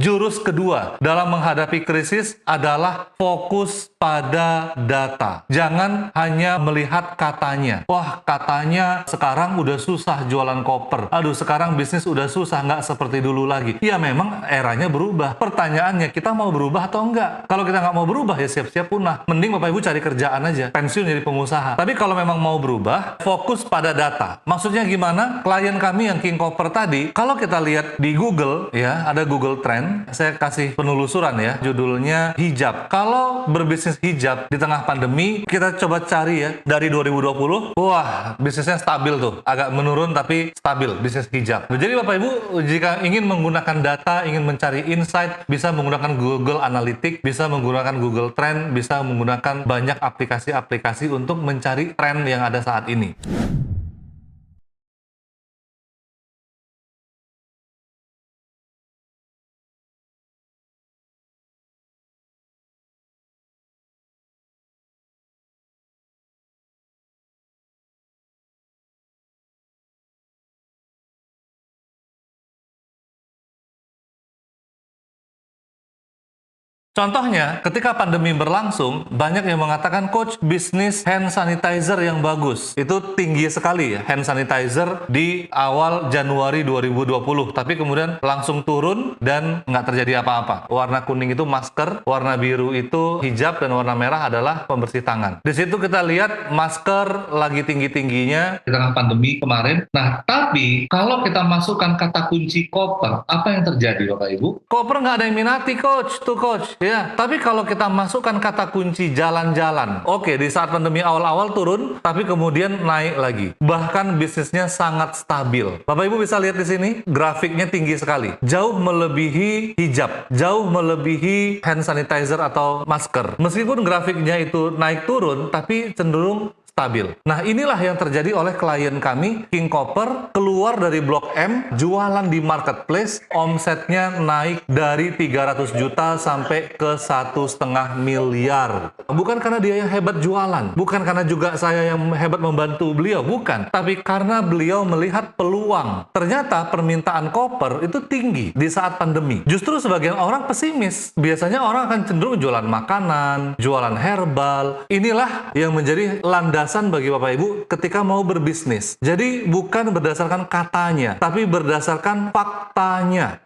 Jurus kedua dalam menghadapi krisis adalah fokus pada data. Jangan hanya melihat katanya. Wah, katanya sekarang udah susah jualan koper. Aduh, sekarang bisnis udah susah, nggak seperti dulu lagi. Ya memang eranya berubah. Pertanyaannya, kita mau berubah atau enggak? Kalau kita nggak mau berubah, ya siap-siap punah. Mending Bapak Ibu cari kerjaan aja. Pensiun jadi pengusaha. Tapi kalau memang mau berubah, fokus pada data. Maksudnya gimana? Klien kami yang King Copper tadi, kalau kita lihat di Google, ya, ada Google Trend. Saya kasih penelusuran ya, judulnya hijab. Kalau berbisnis hijab di tengah pandemi, kita coba cari ya, dari 2020, wah, bisnisnya stabil tuh. Agak menurun tapi stabil, bisnis hijab. Jadi Bapak Ibu, jika ingin menggunakan data, ingin mencari insight, bisa menggunakan Google Analytics, bisa menggunakan Google Trend, bisa menggunakan banyak aplikasi-aplikasi untuk mencari tren yang ada saat ini. Contohnya, ketika pandemi berlangsung, banyak yang mengatakan, Coach, bisnis hand sanitizer yang bagus. Itu tinggi sekali ya, hand sanitizer di awal Januari 2020. Tapi kemudian langsung turun dan nggak terjadi apa-apa. Warna kuning itu masker, warna biru itu hijab, dan warna merah adalah pembersih tangan. Di situ kita lihat masker lagi tinggi-tingginya di tengah pandemi kemarin. Nah, tapi kalau kita masukkan kata kunci koper, apa yang terjadi Bapak Ibu? Koper nggak ada yang minati, Coach. Tuh, Coach. Ya, tapi kalau kita masukkan kata kunci jalan-jalan, oke, di saat pandemi awal-awal turun, tapi kemudian naik lagi. Bahkan bisnisnya sangat stabil. Bapak Ibu bisa lihat di sini, grafiknya tinggi sekali. Jauh melebihi hijab, jauh melebihi hand sanitizer atau masker. Meskipun grafiknya itu naik turun, tapi cenderung stabil. Nah, inilah yang terjadi oleh klien kami, King Copper, keluar dari Blok M, jualan di marketplace, omsetnya naik dari 300 juta sampai ke 1,5 miliar. Bukan karena dia yang hebat jualan, bukan karena juga saya yang hebat membantu beliau, bukan. Tapi karena beliau melihat peluang. Ternyata permintaan koper itu tinggi di saat pandemi. Justru sebagian orang pesimis. Biasanya orang akan cenderung jualan makanan, jualan herbal. Inilah yang menjadi landasan bagi Bapak Ibu ketika mau berbisnis. Jadi bukan berdasarkan katanya, tapi berdasarkan faktanya.